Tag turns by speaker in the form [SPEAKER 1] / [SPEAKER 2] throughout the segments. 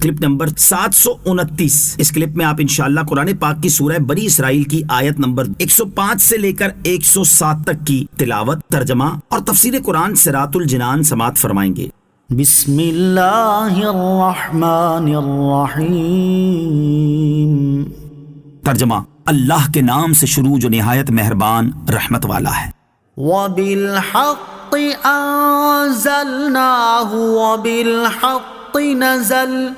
[SPEAKER 1] Clip number 729۔ اس clip میں آپ انشاءاللہ قرآن پاک کی سورہ بنی اسرائیل کی آیت نمبر 105 سے لے کر 107 تک کی تلاوت، ترجمہ اور تفسیر قرآن صراط الجنان سماعت فرمائیں گے۔
[SPEAKER 2] بسم اللہ الرحمن الرحیم۔
[SPEAKER 1] ترجمہ: اللہ کے نام سے شروع جو نہایت مہربان رحمت والا ہے۔
[SPEAKER 2] وَبِالْحَقِّ أَنزَلْنَاهُ وَبِالْحَقِّ نَزَلَ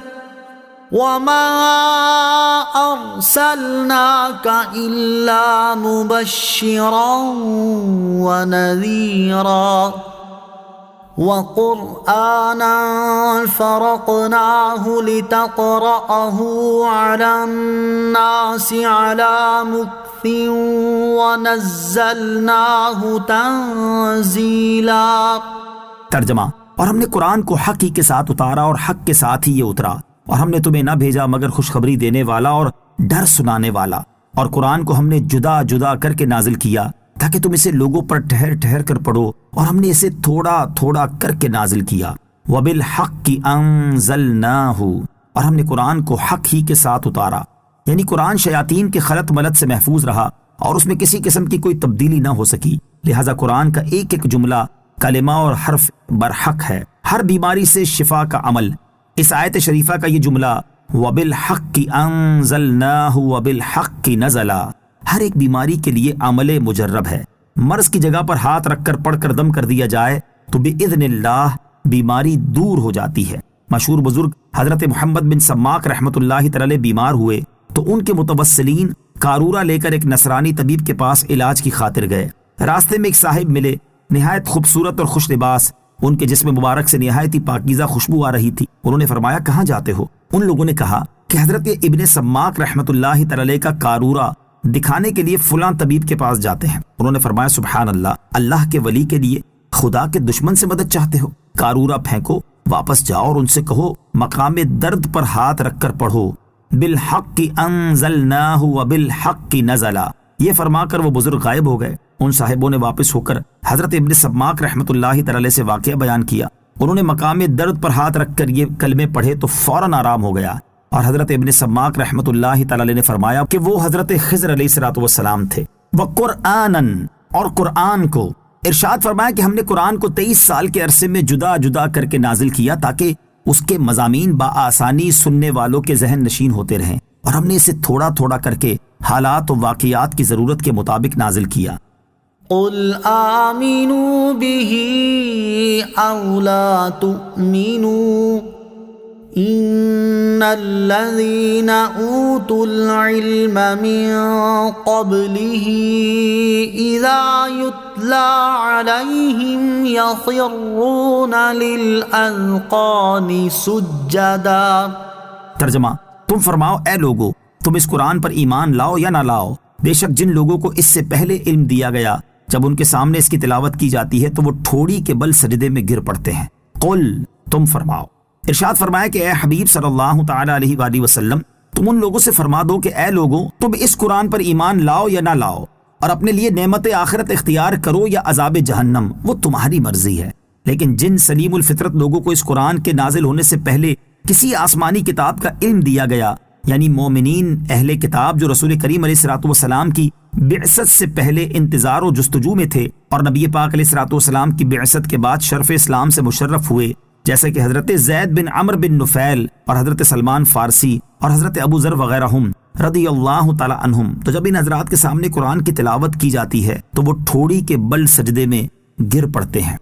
[SPEAKER 2] وَمَا أَرْسَلْنَاكَ إِلَّا مُبَشِّرًا وَنَذِيرًا وَقُرْآنًا فَرَقْنَاهُ لِتَقْرَأَهُ عَلَى النَّاسِ عَلَى مُكْثٍ وَنَزَّلْنَاهُ تَنزِيلًا۔
[SPEAKER 1] ترجمہ: اور ہم نے قرآن کو حق ہی کے ساتھ اتارا اور حق کے ساتھ ہی یہ اترا، اور ہم نے تمہیں نہ بھیجا مگر خوشخبری دینے والا اور ڈر سنانے والا، اور قرآن کو ہم نے جدا جدا کر کے نازل کیا تاکہ تم اسے لوگوں پر ٹھہر ٹھہر کر پڑھو، اور ہم نے اسے تھوڑا تھوڑا کر کے نازل کیا۔ وَبِالْحَقِّ أَنزَلْنَاهُ، اور ہم نے قرآن کو حق ہی کے ساتھ اتارا، یعنی قرآن شیاطین کے خلط ملط سے محفوظ رہا اور اس میں کسی قسم کی کوئی تبدیلی نہ ہو سکی، لہٰذا قرآن کا ایک ایک جملہ، کلمہ اور حرف برحق ہے۔ ہر بیماری سے شفا کا عمل۔ اس آیت شریفہ کا یہ جملہ وَبِالْحَقِّ أَنزَلْنَاهُ وَبِالْحَقِّ نَزَلَ ہر ایک بیماری کے لیے عمل مجرب ہے۔ مرض کی جگہ پر ہاتھ رکھ کر پڑھ کر دم کر دیا جائے تو بِإِذْنِ اللہ بیماری دور ہو جاتی ہے۔ مشہور بزرگ حضرت محمد بن سماک رحمۃ اللہ تعالی بیمار ہوئے تو ان کے متوسلین قارورہ لے کر ایک نصرانی طبیب کے پاس علاج کی خاطر گئے۔ راستے میں ایک صاحب ملے، نہایت خوبصورت اور خوش لباس، ان کے جسم مبارک سے نہایت ہی پاکیزہ خوشبو آ رہی تھی۔ انہوں نے فرمایا کہاں جاتے ہو؟ ان لوگوں نے کہا کہ حضرت ابن سماک رحمۃ اللہ تعالی کا قارورہ دکھانے کے لیے فلاں طبیب کے پاس جاتے ہیں۔ انہوں نے فرمایا سبحان اللہ، اللہ کے ولی کے لیے خدا کے دشمن سے مدد چاہتے ہو؟ قارورہ پھینکو، واپس جاؤ اور ان سے کہو مقام درد پر ہاتھ رکھ کر پڑھو بالحق انزلناہ وبالحق نزل۔ یہ فرما کر وہ بزرگ غائب ہو گئے۔ ان صاحبوں نے واپس ہو کر حضرت ابن سماک رحمۃ اللہ تعالی سے واقعہ بیان کیا۔ انہوں نے مقام درد پر ہاتھ رکھ کر یہ کلمے پڑھے تو فوراً آرام ہو گیا، اور حضرت ابن سماک رحمۃ اللہ تعالی نے فرمایا کہ وہ حضرت خضر علیہ السلام تھے۔ وَقُرْآنًا، اور قرآن کو ارشاد فرمایا کہ ہم نے قرآن کو 23 سال کے عرصے میں جدا جدا کر کے نازل کیا تاکہ اس کے مضامین بآسانی سننے والوں کے ذہن نشین ہوتے رہیں، اور ہم نے اسے تھوڑا تھوڑا کر کے حالات و واقعات کی ضرورت کے مطابق نازل کیا۔
[SPEAKER 2] قُلْ آمِنُوا بِهِ أَوْ لَا تُؤْمِنُوا إِنَّ الَّذِينَ أُوتُوا الْعِلْمَ مِنْ قَبْلِهِ إِذَا يُتْلَى عَلَيْهِمْ يَخِرُّونَ لِلْأَذْقَانِ سُجَّدًا۔
[SPEAKER 1] ترجمہ: تم فرماؤ اے لوگو، تم اس قرآن پر ایمان لاؤ یا نہ لاؤ، بے شک جن لوگوں کو اس سے پہلے علم دیا گیا جب ان کے سامنے اس کی تلاوت کی جاتی ہے تو وہ ٹھوڑی کے بل سجدے میں گر پڑتے ہیں۔ قل، تم فرماؤ۔ ارشاد فرمایا کہ اے حبیب صلی اللہ تعالی علیہ وآلہ وسلم، تم ان لوگوں سے فرما دو کہ اے لوگوں، تم اس قرآن پر ایمان لاؤ یا نہ لاؤ، اور اپنے لیے نعمت آخرت اختیار کرو یا عذاب جہنم، وہ تمہاری مرضی ہے۔ لیکن جن سلیم الفطرت لوگوں کو اس قرآن کے نازل ہونے سے پہلے کسی آسمانی کتاب کا علم دیا گیا، یعنی مومنین اہل کتاب جو رسول کریم علیہ الصلوۃ والسلام کی بعثت سے پہلے انتظار و جستجو میں تھے اور نبی پاک علیہ الصلوۃ والسلام کی بعثت کے بعد شرف اسلام سے مشرف ہوئے، جیسے کہ حضرت زید بن عمرو بن نفیل اور حضرت سلمان فارسی اور حضرت ابو ذر وغیرہ رضی اللہ تعالی عنہم، تو جب ان حضرات کے سامنے قرآن کی تلاوت کی جاتی ہے تو وہ ٹھوڑی کے بل سجدے میں گر پڑتے ہیں۔